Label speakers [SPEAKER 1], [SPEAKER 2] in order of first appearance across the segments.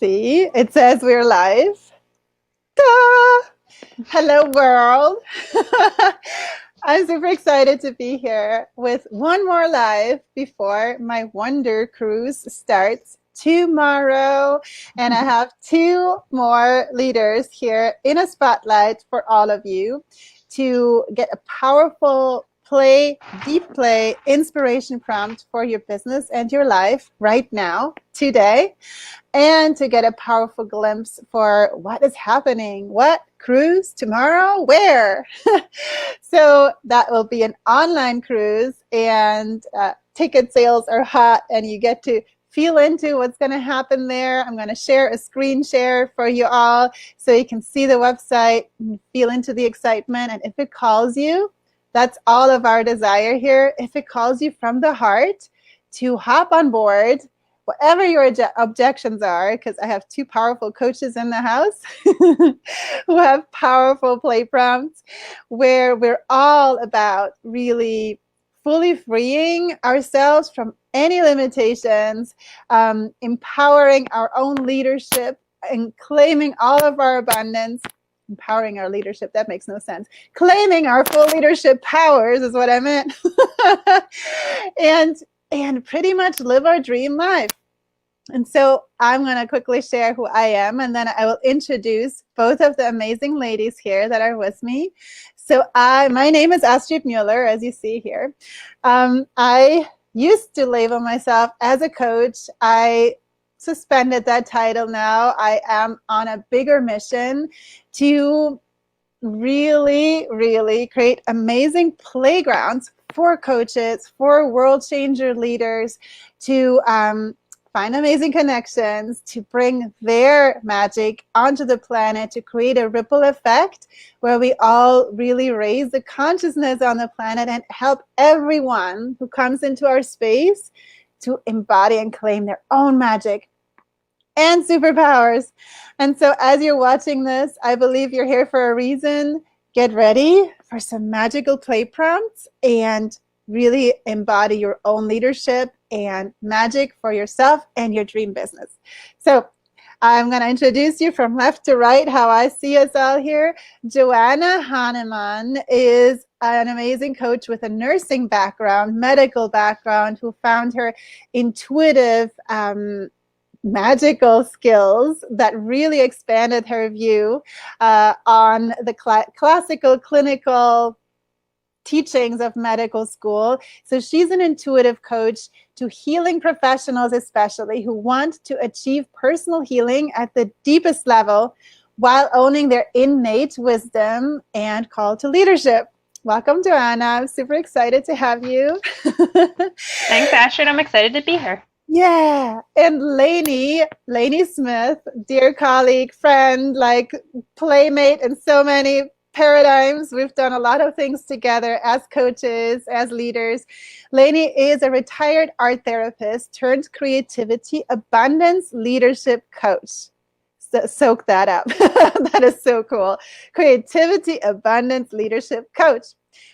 [SPEAKER 1] See, it says we're live. Ta! Hello, world. I'm super excited to be here with one more live before my Wonder Cruise starts tomorrow. And I have two more leaders here in a spotlight for all of you to get a powerful deep play, inspiration prompt for your business and your life right now, today, and to get a powerful glimpse for what is happening. What cruise tomorrow? Where? So that will be an online cruise, and ticket sales are hot, and you get to feel into what's going to happen there. I'm going to share a screen share for you all so you can see the website and feel into the excitement. And if it calls you, that's all of our desire here. If it calls you from the heart to hop on board, whatever your objections are, because I have two powerful coaches in the house who have powerful play prompts where we're all about really fully freeing ourselves from any limitations, empowering our own leadership and claiming all of our abundance. Empowering our leadership, that makes no sense. Claiming our full leadership powers is what I meant. and pretty much live our dream life. And so I'm going to quickly share who I am, and then I will introduce both of the amazing ladies here that are with me. So my name is Astrid Mueller, as you see here. I used to label myself as a coach. I suspended that title now. I am on a bigger mission to really, really create amazing playgrounds for coaches, for world changer leaders, to find amazing connections, to bring their magic onto the planet, to create a ripple effect where we all really raise the consciousness on the planet and help everyone who comes into our space to embody and claim their own magic and superpowers. And so as you're watching this, I believe you're here for a reason. Get ready for some magical play prompts and really embody your own leadership and magic for yourself and your dream business. So I'm going to introduce you from left to right, how I see us all here. Joanna Haneman is an amazing coach with a nursing background, medical background, who found her intuitive, magical skills that really expanded her view on the classical clinical teachings of medical school. So she's an intuitive coach to healing professionals, especially who want to achieve personal healing at the deepest level while owning their innate wisdom and call to leadership. Welcome, Joanna. I'm super excited to have you.
[SPEAKER 2] Thanks, Astrid. I'm excited to be here.
[SPEAKER 1] Yeah, and Lanie Smith, dear colleague, friend, like playmate in so many paradigms. We've done a lot of things together as coaches, as leaders. Lanie is a retired art therapist turned creativity, abundance, leadership coach. So soak that up. That is so cool. Creativity, abundance, leadership coach.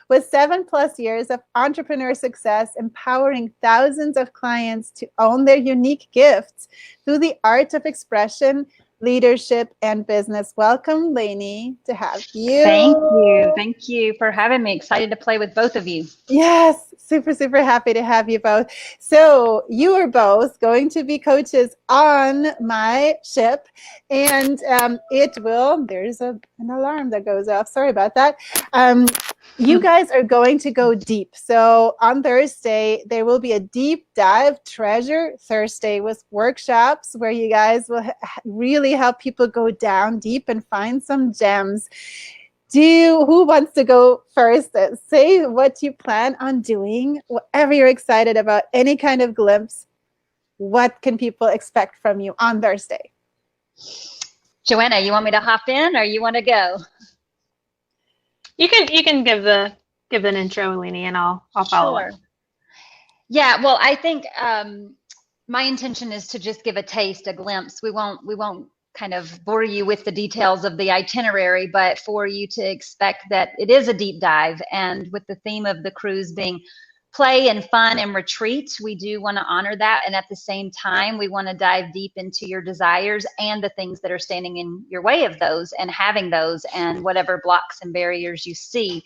[SPEAKER 1] With 7+ years of entrepreneur success, empowering thousands of clients to own their unique gifts through the art of expression, leadership, and business. Welcome, Lanie, to have you.
[SPEAKER 2] Thank you. Thank you for having me. Excited to play with both of you.
[SPEAKER 1] Yes, super, super happy to have you both. So you are both going to be coaches on my ship, and there's an alarm that goes off. Sorry about that. You guys are going to go deep. So on Thursday, there will be a deep dive treasure Thursday with workshops where you guys will really help people go down deep and find some gems. Who wants to go first? Say what you plan on doing, whatever you're excited about, any kind of glimpse. What can people expect from you on Thursday?
[SPEAKER 2] Joanna, you want me to hop in or you want to go?
[SPEAKER 3] You can give an intro, Lanie, and I'll follow up.
[SPEAKER 2] Yeah, well, I think my intention is to just give a taste, a glimpse. We won't kind of bore you with the details of the itinerary, but for you to expect that it is a deep dive, and with the theme of the cruise being play and fun and retreat, we do want to honor that. And at the same time, we want to dive deep into your desires and the things that are standing in your way of those and having those and whatever blocks and barriers you see.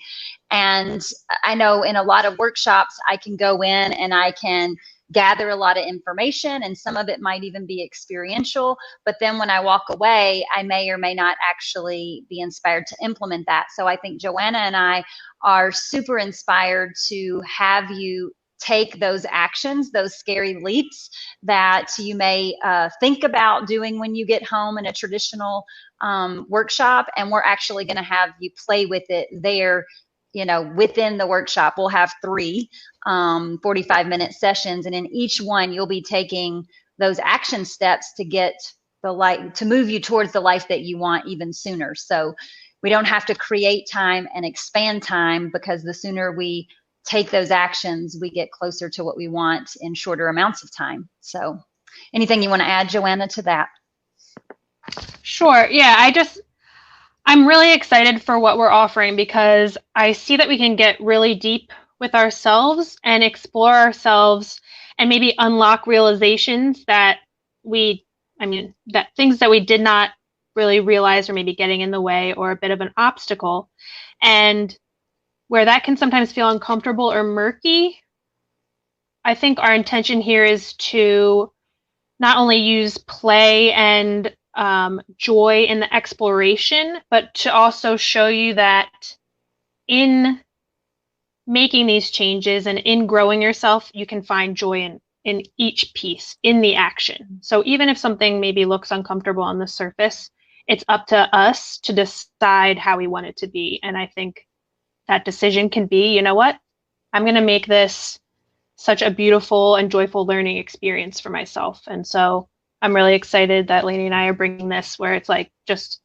[SPEAKER 2] And I know in a lot of workshops, I can go in and I can gather a lot of information, and some of it might even be experiential. But then when I walk away, I may or may not actually be inspired to implement that. So I think Joanna and I are super inspired to have you take those actions, those scary leaps that you may think about doing when you get home in a traditional workshop. And we're actually going to have you play with it there. You know, within the workshop, we'll have 3 45-minute sessions, and in each one, you'll be taking those action steps to get the life, to move you towards the life that you want even sooner. So we don't have to create time and expand time, because the sooner we take those actions, we get closer to what we want in shorter amounts of time. So anything you want to add, Joanna, to that?
[SPEAKER 3] Sure. Yeah, I'm really excited for what we're offering, because I see that we can get really deep with ourselves and explore ourselves and maybe unlock realizations that that things that we did not really realize or maybe getting in the way or a bit of an obstacle. And where that can sometimes feel uncomfortable or murky, I think our intention here is to not only use play and joy in the exploration, but to also show you that in making these changes and in growing yourself, you can find joy in each piece, in the action. So even if something maybe looks uncomfortable on the surface, it's up to us to decide how we want it to be. And I think that decision can be, you know what, I'm going to make this such a beautiful and joyful learning experience for myself. And so I'm really excited that Lanie and I are bringing this, where it's like just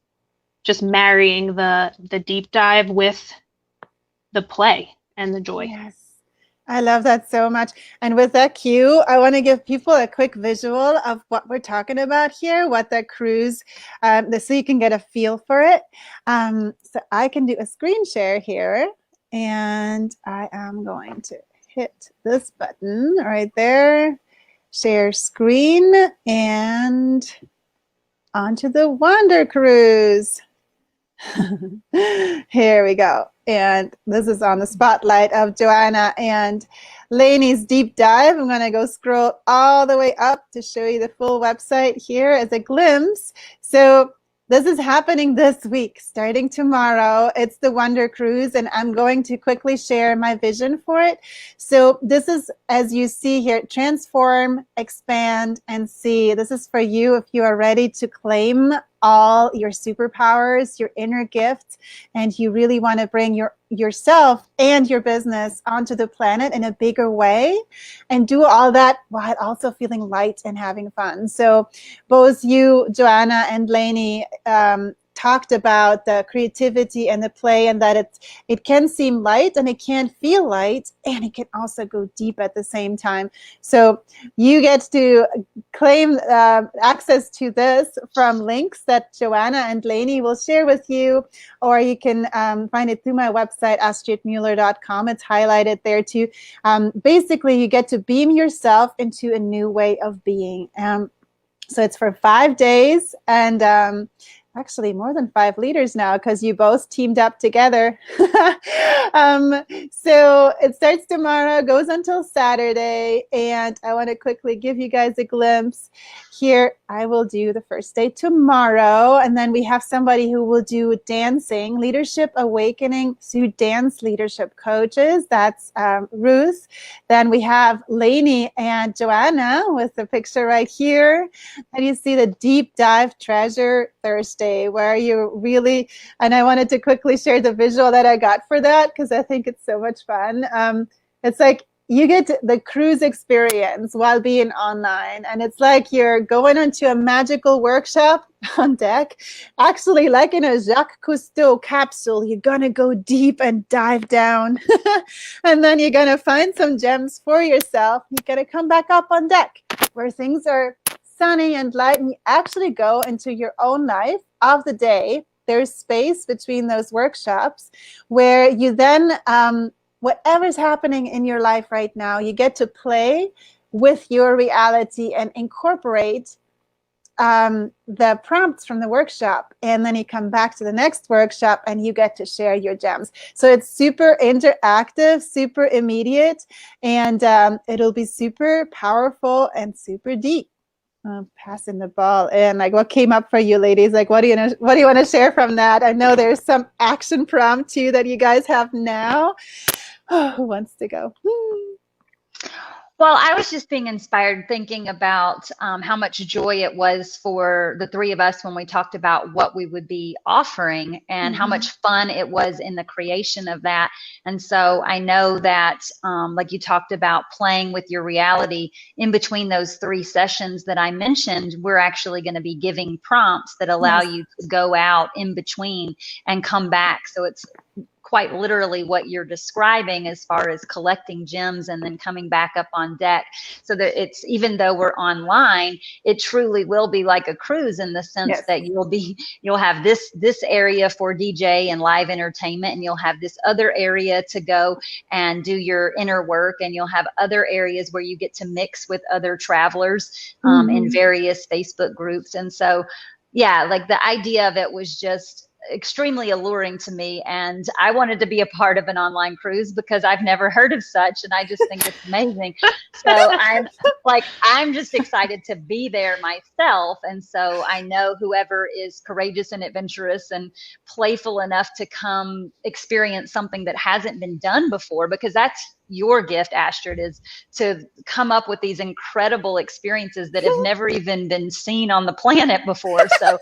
[SPEAKER 3] marrying the deep dive with the play and the joy.
[SPEAKER 1] Yes, I love that so much. And with that cue, I want to give people a quick visual of what we're talking about here, what that cruise, so you can get a feel for it. So I can do a screen share here, and I am going to hit this button right there, share screen, and onto the Wondercruise. Here we go. And this is on the spotlight of Joanna and Lanie's deep dive. I'm going to go scroll all the way up to show you the full website here as a glimpse. So this is happening this week, starting tomorrow. It's the Wondercruise, and I'm going to quickly share my vision for it. So this is, as you see here, transform, expand, and see. This is for you if you are ready to claim all your superpowers, your inner gifts, and you really want to bring yourself and your business onto the planet in a bigger way, and do all that while also feeling light and having fun. So both you, Joanna, and Lanie talked about the creativity and the play, and that it can seem light and it can feel light, and it can also go deep at the same time. So you get to claim access to this from links that Joanna and Lanie will share with you, or you can find it through my website, astridmueller.com. It's highlighted there too. Basically, you get to beam yourself into a new way of being. So it's for 5 days, and actually more than 5 leaders now, because you both teamed up together. So it starts tomorrow, goes until Saturday, and I want to quickly give you guys a glimpse. Here, I will do the first day tomorrow, and then we have somebody who will do dancing, leadership awakening through dance leadership coaches. That's Ruth. Then we have Lanie and Joanna with the picture right here. And you see the deep dive treasure Thursday, where you really, and I wanted to quickly share the visual that I got for that, because I think it's so much fun. It's like you get the cruise experience while being online, and it's like you're going into a magical workshop on deck, actually like in a Jacques Cousteau capsule. You're gonna go deep and dive down, and then you're gonna find some gems for yourself. You're gonna come back up on deck where things are sunny and light, and you actually go into your own life of the day. There's space between those workshops where you then whatever's happening in your life right now, you get to play with your reality and incorporate the prompts from the workshop, and then you come back to the next workshop and you get to share your gems. So it's super interactive, super immediate, and it'll be super powerful and super deep. Passing the ball. And like, what came up for you, ladies? Like, what do you want to share from that? I know there's some action prompt too that you guys have now. Oh, who wants to go?
[SPEAKER 2] Well, I was just being inspired thinking about how much joy it was for the three of us when we talked about what we would be offering, and how much fun it was in the creation of that. And so I know that, like you talked about playing with your reality, in between those 3 sessions that I mentioned, we're actually going to be giving prompts that allow you to go out in between and come back. So it's quite literally what you're describing as far as collecting gems and then coming back up on deck. So that it's, even though we're online, it truly will be like a cruise in the sense that you'll have this area for DJ and live entertainment, and you'll have this other area to go and do your inner work, and you'll have other areas where you get to mix with other travelers in various Facebook groups. And so, yeah, like the idea of it was just extremely alluring to me, and I wanted to be a part of an online cruise because I've never heard of such, and I just think it's amazing. So I'm just excited to be there myself. And so I know whoever is courageous and adventurous and playful enough to come experience something that hasn't been done before, because that's your gift, Astrid, is to come up with these incredible experiences that have never even been seen on the planet before. So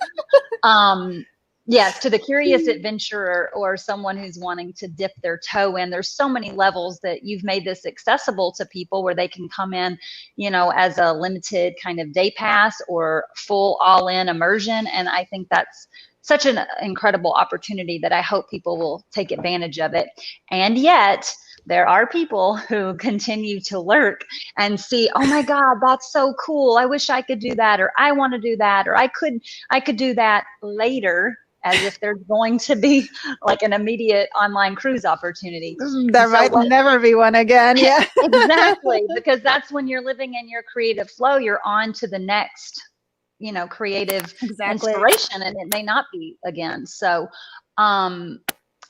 [SPEAKER 2] yes, to the curious adventurer or someone who's wanting to dip their toe in, there's so many levels that you've made this accessible to people, where they can come in, you know, as a limited kind of day pass or full all-in immersion. And I think that's such an incredible opportunity that I hope people will take advantage of it. And yet, there are people who continue to lurk and see, oh my God, that's so cool. I wish I could do that, or I want to do that, or I could do that later, as if there's going to be like an immediate online cruise opportunity.
[SPEAKER 1] There might never be one again. Yeah,
[SPEAKER 2] exactly. Because that's when you're living in your creative flow, you're on to the next, you know, creative inspiration, and it may not be again. So,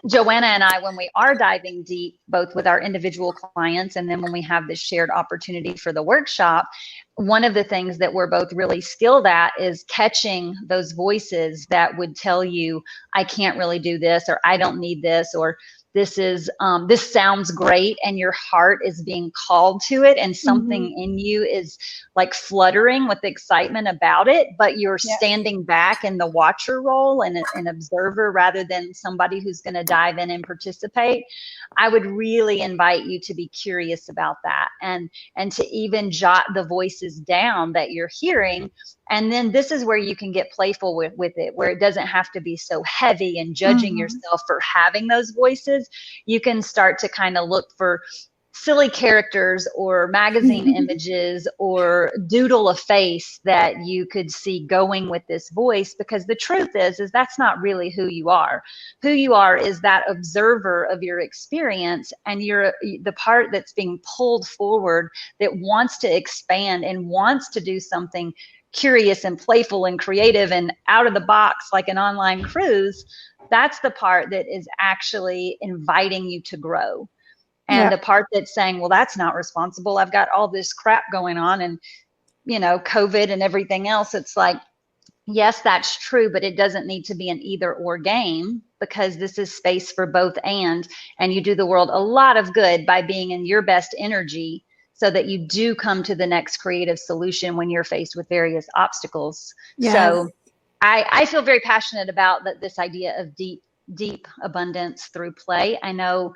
[SPEAKER 2] Joanna and I, when we are diving deep, both with our individual clients and then when we have this shared opportunity for the workshop, one of the things that we're both really skilled at is catching those voices that would tell you, I can't really do this, or I don't need this, or this is this sounds great, and your heart is being called to it, and something in you is like fluttering with excitement about it, but you're standing back in the watcher role and an observer rather than somebody who's going to dive in and participate. I would really invite you to be curious about that, and to even jot the voices down that you're hearing. And then this is where you can get playful with it, where it doesn't have to be so heavy and judging yourself for having those voices. You can start to kind of look for silly characters or magazine images, or doodle a face that you could see going with this voice, because the truth is that's not really who you are. Who you are is that observer of your experience, and you're the part that's being pulled forward, that wants to expand and wants to do something curious and playful and creative and out of the box, like an online cruise. That's the part that is actually inviting you to grow. And the part that's saying, well, that's not responsible, I've got all this crap going on, and, you know, COVID and everything else. It's like, yes, that's true, but it doesn't need to be an either or game, because this is space for both and you do the world a lot of good by being in your best energy, so that you do come to the next creative solution when you're faced with various obstacles. So I feel very passionate about this idea of deep abundance through play. I know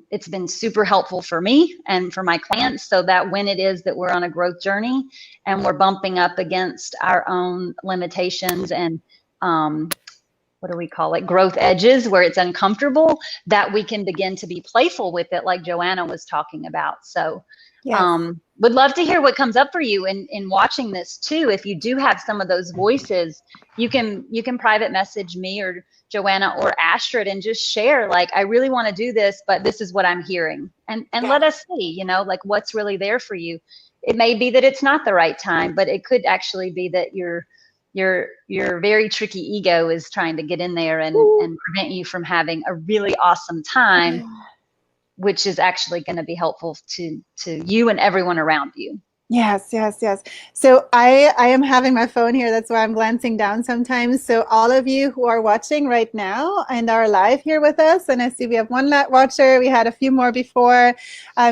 [SPEAKER 2] it's been super helpful for me and for my clients, so that when it is that we're on a growth journey and we're bumping up against our own limitations and what do we call it, growth edges, where it's uncomfortable, that we can begin to be playful with it, like Joanna was talking about. So
[SPEAKER 1] Yes.
[SPEAKER 2] Would love to hear what comes up for you in watching this too. If you do have some of those voices, you can private message me or Joanna or Astrid and just share, like, I really want to do this, but this is what I'm hearing. And
[SPEAKER 1] Yes.
[SPEAKER 2] let us see, like, what's really there for you. It may be that it's not the right time, but it could actually be that your very tricky ego is trying to get in there and prevent you from having a really awesome time, which is actually going to be helpful to you and everyone around you.
[SPEAKER 1] Yes, yes, yes. So I am having my phone here. That's why I'm glancing down sometimes. So all of you who are watching right now and are live here with us, and I see we have one watcher. We had a few more before.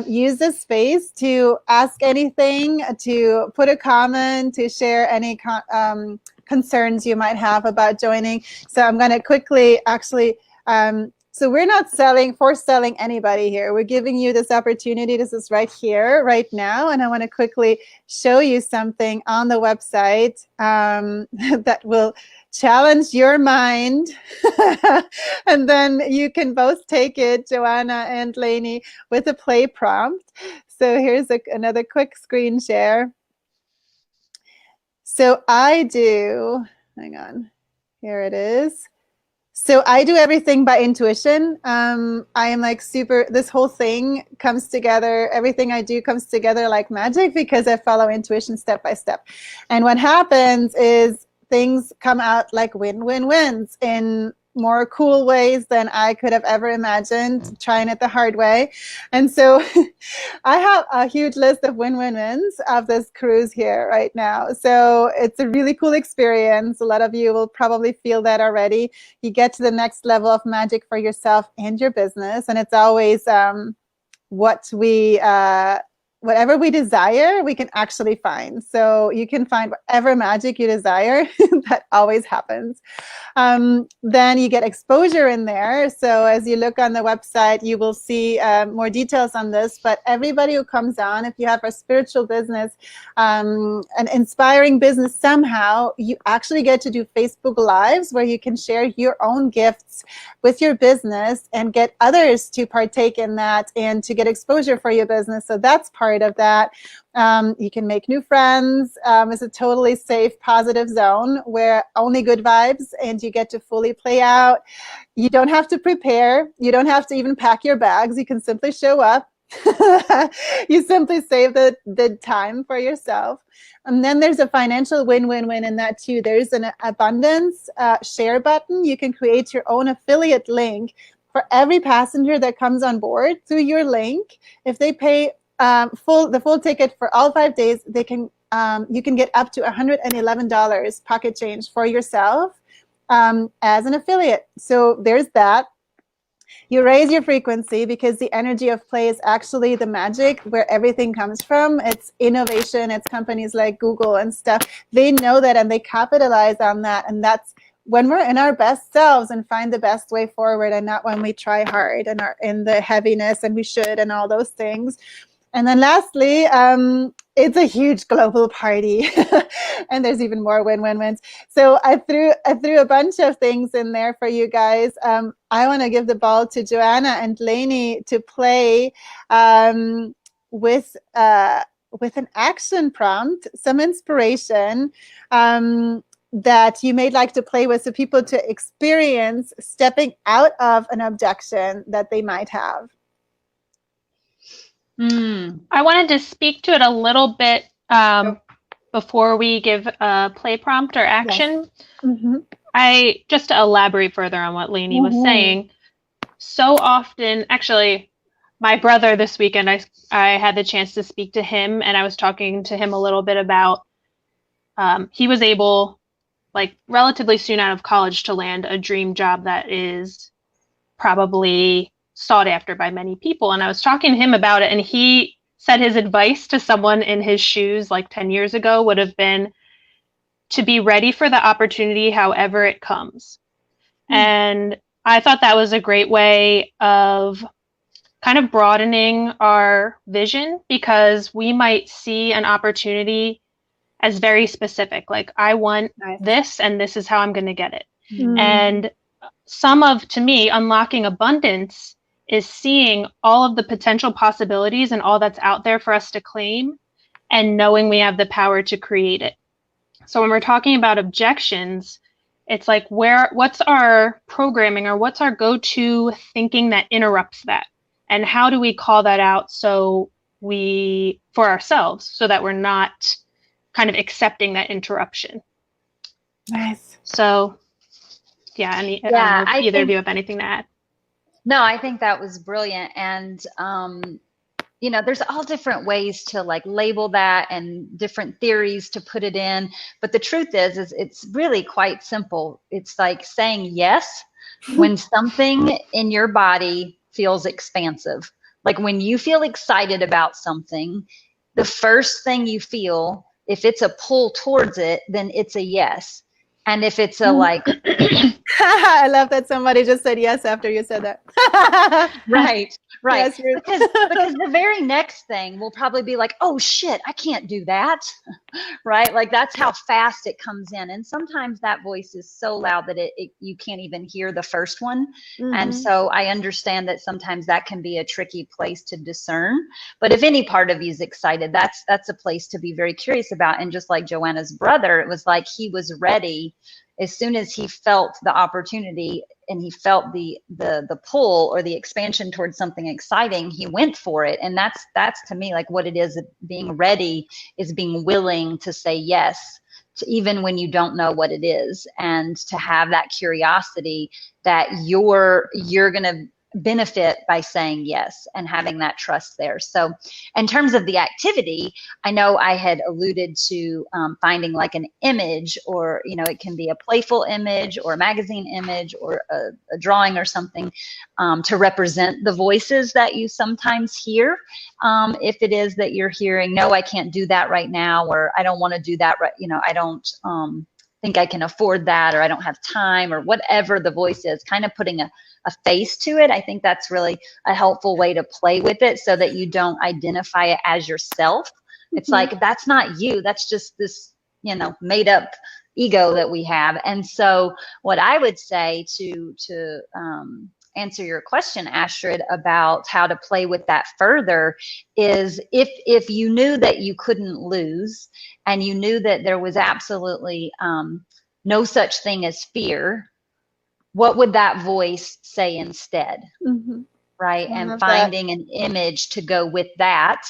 [SPEAKER 1] Use this space to ask anything, to put a comment, to share any concerns you might have about joining. So I'm going to quickly actually. So we're not force selling anybody here. We're giving you this opportunity. This is right here, right now. And I want to quickly show you something on the website that will challenge your mind. And then you can both take it, Joanna and Lanie, with a play prompt. So here's another quick screen share. So I do, hang on, here it is. So I do everything by intuition. I am like this whole thing comes together. Everything I do comes together like magic because I follow intuition step by step. And what happens is things come out like win-win-wins in more cool ways than I could have ever imagined, trying it the hard way. And so I have a huge list of win-win-wins of this cruise here right now. So it's a really cool experience. A lot of you will probably feel that already. You get to the next level of magic for yourself and your business. And it's always whatever we desire, we can actually find. So you can find whatever magic you desire. That always happens. Then you get exposure in there. So as you look on the website, you will see more details on this. But everybody who comes on, if you have a spiritual business, an inspiring business somehow, you actually get to do Facebook Lives where you can share your own gifts with your business and get others to partake in that and to get exposure for your business. So that's part of that. You can make new friends. It's a totally safe, positive zone where only good vibes, and you get to fully play out. You don't have to prepare. You don't have to even pack your bags. You can simply show up. You simply save the time for yourself. And then there's a financial win-win-win in that too. There's an abundance share button. You can create your own affiliate link for every passenger that comes on board through your link. If they pay the full ticket for all 5 days, they can you can get up to $111 pocket change for yourself as an affiliate. So there's that. You raise your frequency because the energy of play is actually the magic where everything comes from. It's innovation. It's companies like Google and stuff. They know that and they capitalize on that. And that's when we're in our best selves and find the best way forward, and not when we try hard and are in the heaviness and we should and all those things. And then lastly, it's a huge global party, and there's even more win-win-wins. So I threw a bunch of things in there for you guys. I want to give the ball to Joanna and Lanie to play with an action prompt, some inspiration that you may like to play with, so people to experience stepping out of an objection that they might have.
[SPEAKER 3] I wanted to speak to it a little bit before we give a play prompt or action. Yes. Mm-hmm. Just to elaborate further on what Lanie was saying, so often, actually, my brother this weekend, I had the chance to speak to him, and I was talking to him a little bit about he was able, like relatively soon out of college, to land a dream job that is probably sought after by many people. And I was talking to him about it, and he said his advice to someone in his shoes like 10 years ago would have been to be ready for the opportunity however it comes. And I thought that was a great way of kind of broadening our vision, because we might see an opportunity as very specific, like I want this and this is how I'm going to get it. And to me, unlocking abundance is seeing all of the potential possibilities and all that's out there for us to claim, and knowing we have the power to create it. So when we're talking about objections, it's like, what's our programming, or what's our go-to thinking that interrupts that? And how do we call that out for ourselves, so that we're not kind of accepting that interruption?
[SPEAKER 1] Nice.
[SPEAKER 3] So yeah, I don't know if either of you have anything to add.
[SPEAKER 2] No, I think that was brilliant. And, there's all different ways to like label that and different theories to put it in. But the truth is it's really quite simple. It's like saying yes when something in your body feels expansive. Like when you feel excited about something, the first thing you feel, if it's a pull towards it, then it's a yes. And if it's a like,
[SPEAKER 1] I love that somebody just said yes after you said that.
[SPEAKER 2] right.
[SPEAKER 1] Yes,
[SPEAKER 2] because the very next thing will probably be like, oh shit, I can't do that. Right? Like that's how fast it comes in. And sometimes that voice is so loud that you can't even hear the first one. Mm-hmm. And so I understand that sometimes that can be a tricky place to discern. But if any part of you is excited, that's a place to be very curious about. And just like Joanna's brother, it was like he was ready as soon as he felt the opportunity and he felt the pull or the expansion towards something exciting, he went for it. And that's to me like what it is. Being ready is being willing to say yes to even when you don't know what it is, and to have that curiosity that you're going to benefit by saying yes and having that trust there. So in terms of the activity, I know I had alluded to finding like an image, or, it can be a playful image or a magazine image or a drawing or something to represent the voices that you sometimes hear. If it is that you're hearing, no, I can't do that right now, or I don't want to do that right, I don't think I can afford that, or I don't have time, or whatever the voice is, kind of putting a face to it. I think that's really a helpful way to play with it, so that you don't identify it as yourself. It's like, that's not you. That's just this, made up ego that we have. And so what I would say to answer your question, Astrid, about how to play with that further is if you knew that you couldn't lose, and you knew that there was absolutely no such thing as fear, what would that voice say instead? Mm-hmm. Right? And finding an image to go with that,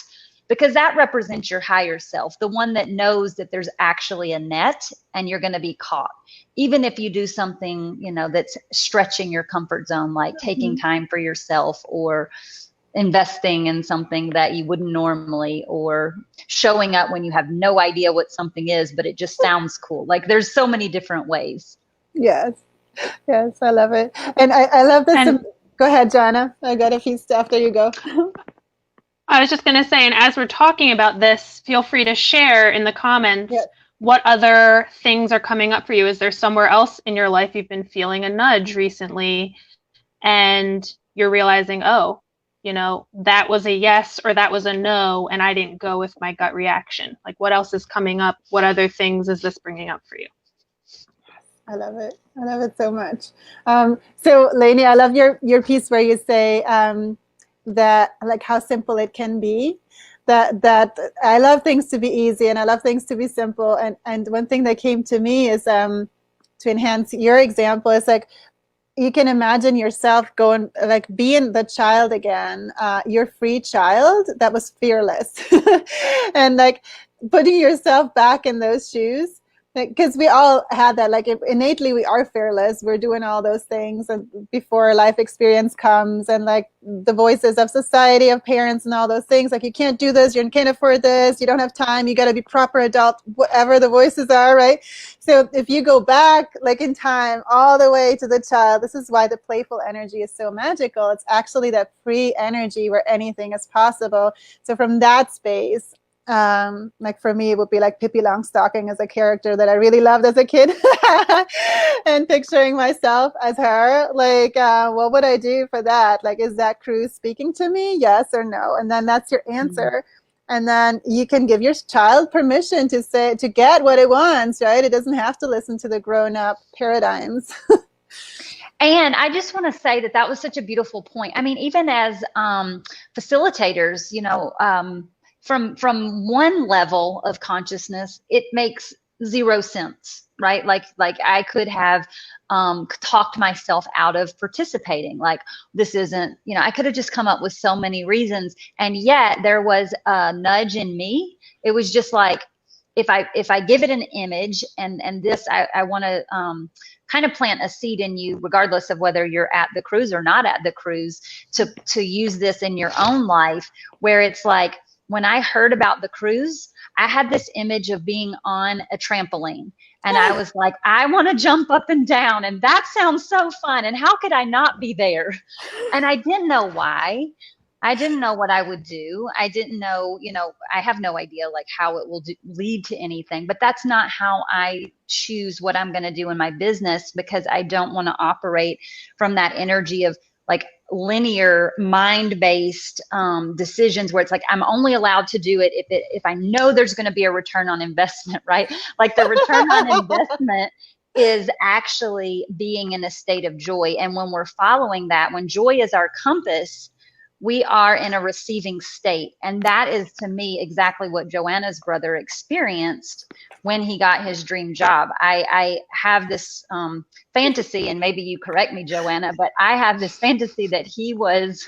[SPEAKER 2] because that represents your higher self, the one that knows that there's actually a net and you're going to be caught. Even if you do something, that's stretching your comfort zone, like taking time for yourself, or investing in something that you wouldn't normally, or showing up when you have no idea what something is, but it just sounds cool. Like there's so many different ways.
[SPEAKER 1] Yes, I love it. And I love this. Go ahead, Joanna. I got a few stuff. There you go.
[SPEAKER 3] I was just going to say, and as we're talking about this, feel free to share in the comments what other things are coming up for you. Is there somewhere else in your life you've been feeling a nudge recently, and you're realizing, oh, that was a yes or that was a no, and I didn't go with my gut reaction. Like, what else is coming up? What other things is this bringing up for you?
[SPEAKER 1] I love it. I love it so much. So, Lanie, I love your piece where you say that, like, how simple it can be. That I love things to be easy, and I love things to be simple. And one thing that came to me is to enhance your example is like, you can imagine yourself going, like, being the child again, your free child that was fearless, and like putting yourself back in those shoes. Because we all had that, like, innately we are fearless. We're doing all those things and before life experience comes, and like the voices of society, of parents and all those things, like, you can't do this, you can't afford this, you don't have time, you got to be proper adult, whatever the voices are, right? So if you go back, like, in time all the way to the child, this is why the playful energy is so magical. It's actually that free energy where anything is possible. So from that space, like for me, it would be like Pippi Longstocking as a character that I really loved as a kid, and picturing myself as her, like, what would I do for that? Like, is that cruise speaking to me? Yes or no? And then that's your answer. And then you can give your child permission to get what it wants, right? It doesn't have to listen to the grown-up paradigms.
[SPEAKER 2] And I just want to say that that was such a beautiful point. I mean, even as facilitators, you know, from one level of consciousness, it makes zero sense, right? Like I could have talked myself out of participating. Like, this isn't, you know, I could have just come up with so many reasons, and yet there was a nudge in me. It was just like, if I give it an image, and this, I want to kind of plant a seed in you, regardless of whether you're at the cruise or not at the cruise, to use this in your own life, where it's like, when I heard about the cruise, I had this image of being on a trampoline, and I was like, I want to jump up and down, and that sounds so fun, and how could I not be there? And I didn't know why. I didn't know what I would do. I didn't know, you know, I have no idea like how it will lead to anything, but that's not how I choose what I'm going to do in my business, because I don't want to operate from that energy of like linear mind-based decisions, where it's like, I'm only allowed to do it if I know there's going to be a return on investment, right? Like, the return on investment is actually being in a state of joy. And when we're following that, when joy is our compass, we are in a receiving state. And that is, to me, exactly what Joanna's brother experienced when he got his dream job. I have this fantasy, and maybe you correct me, Joanna, but I have this fantasy that he was,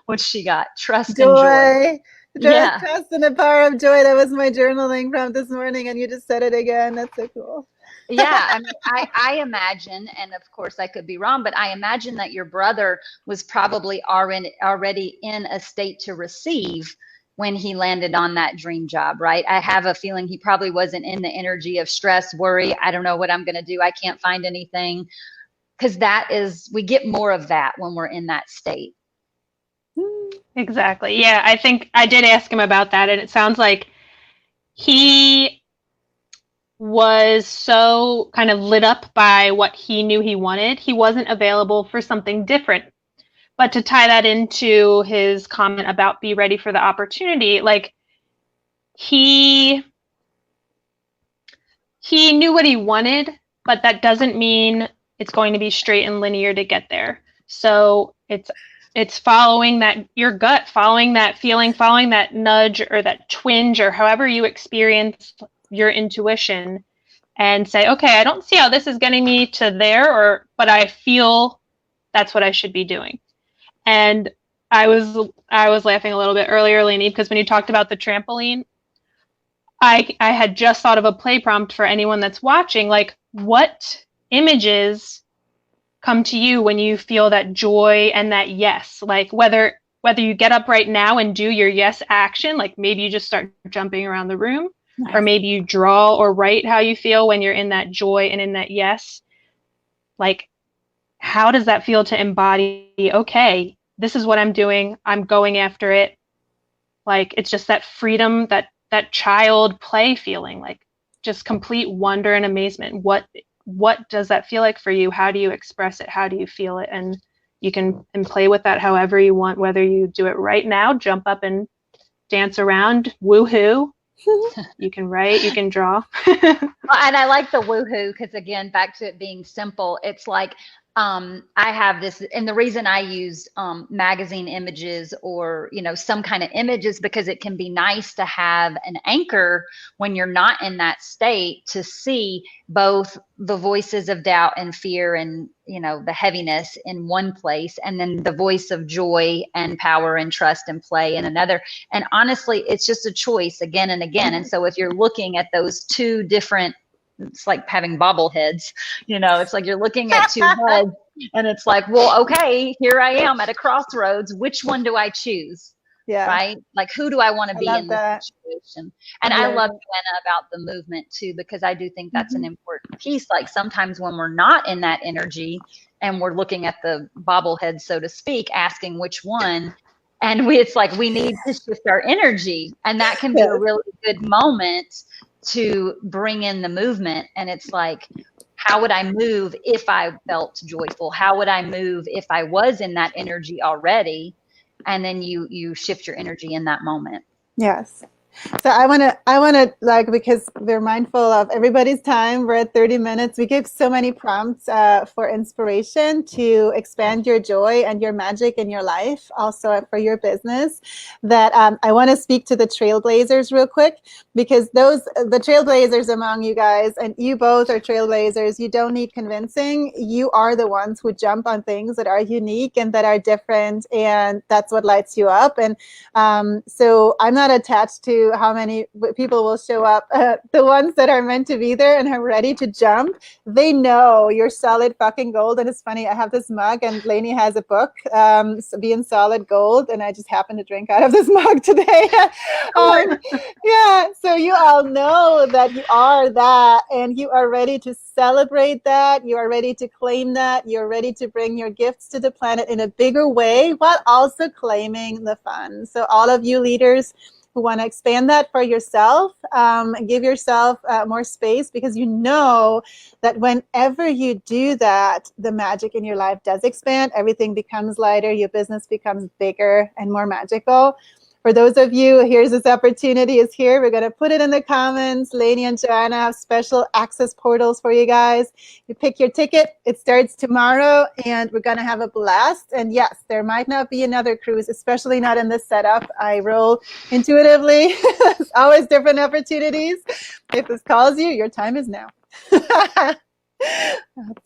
[SPEAKER 2] what she got? Trust and joy. Yeah.
[SPEAKER 1] Trust and the power of joy. That was my journaling prompt this morning, and you just said it again. That's so cool.
[SPEAKER 2] Yeah, I mean, I imagine, and of course I could be wrong, but I imagine that your brother was probably already in a state to receive when he landed on that dream job, right? I have a feeling he probably wasn't in the energy of stress, worry, I don't know what I'm going to do, I can't find anything, because we get more of that when we're in that state.
[SPEAKER 3] Exactly. Yeah, I think I did ask him about that, and it sounds like he was so kind of lit up by what he knew he wanted. He wasn't available for something different. But to tie that into his comment about be ready for the opportunity, like, he knew what he wanted, but that doesn't mean it's going to be straight and linear to get there. So it's following that, your gut, following that feeling, following that nudge or that twinge, or however you experience your intuition, and say, okay, I don't see how this is getting me to there, but I feel that's what I should be doing. And I was laughing a little bit earlier, Lanie, because when you talked about the trampoline, I had just thought of a play prompt for anyone that's watching, like, what images come to you when you feel that joy and that yes, like whether you get up right now and do your yes action, like maybe you just start jumping around the room, or maybe you draw or write how you feel when you're in that joy and in that yes. Like, how does that feel to embody, okay, this is what I'm doing, I'm going after it. Like, it's just that freedom, that child play feeling, like just complete wonder and amazement. What does that feel like for you? How do you express it? How do you feel it? And you can play with that however you want, whether you do it right now, jump up and dance around, woohoo. You can write, you can draw.
[SPEAKER 2] Well, and I like the woohoo, because again, back to it being simple, it's like, I have this, and the reason I use magazine images or, you know, some kind of images, because it can be nice to have an anchor when you're not in that state, to see both the voices of doubt and fear and, you know, the heaviness in one place, and then the voice of joy and power and trust and play in another. And honestly, it's just a choice again and again. And so if you're looking at those two different, it's like having bobbleheads, you know, it's like you're looking at two heads, and it's like, well, okay, here I am at a crossroads. Which one do I choose? Yeah. Right? Like, who do I want to be in this situation? And I love Joanna about the movement too, because I do think that's an important piece. Like, sometimes when we're not in that energy and we're looking at the bobblehead, so to speak, asking which one, and it's like, we need to shift our energy, and that can be a really good moment to bring in the movement. And it's like, how would I move if I felt joyful? How would I move if I was in that energy already? And then you shift your energy in that moment.
[SPEAKER 1] Yes. So I want to like, because we're mindful of everybody's time. We're at 30 minutes. We give so many prompts for inspiration to expand your joy and your magic in your life, also for your business, that I want to speak to the trailblazers real quick, because the trailblazers among you guys, and you both are trailblazers. You don't need convincing. You are the ones who jump on things that are unique and that are different, and that's what lights you up. And so I'm not attached to how many people will show up. The ones that are meant to be there and are ready to jump, they know you're solid fucking gold. And it's funny, I have this mug, and Lanie has a book, Being Solid Gold, and I just happen to drink out of this mug today. Yeah, so you all know that you are that, and you are ready to celebrate that. You are ready to claim that. You're ready to bring your gifts to the planet in a bigger way, while also claiming the fun. So all of you leaders who want to expand that for yourself, give yourself more space, because you know that whenever you do that, the magic in your life does expand. Everything becomes lighter. Your business becomes bigger and more magical. For those of you, here's this opportunity is here. We're going to put it in the comments. Lanie and Joanna have special access portals for you guys. You pick your ticket. It starts tomorrow, and we're going to have a blast. And yes, there might not be another cruise, especially not in this setup. I roll intuitively. There's always different opportunities. If this calls you, your time is now. That's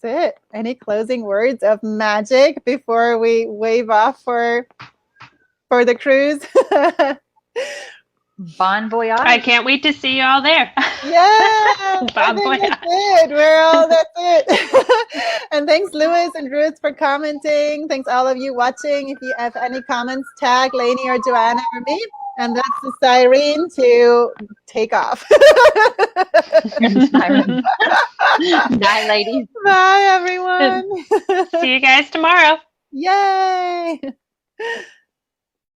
[SPEAKER 1] it. Any closing words of magic before we wave off for the cruise?
[SPEAKER 2] Bon voyage.
[SPEAKER 3] I can't wait to see you all there.
[SPEAKER 1] Yeah,
[SPEAKER 3] Bon voyage.
[SPEAKER 1] that's it. That's it. And thanks, Louis and Ruth, for commenting. Thanks, all of you watching. If you have any comments, tag Lanie or Joanna or me. And that's the siren to take off.
[SPEAKER 2] Bye, ladies.
[SPEAKER 1] Bye, everyone.
[SPEAKER 3] See you guys tomorrow.
[SPEAKER 1] Yay.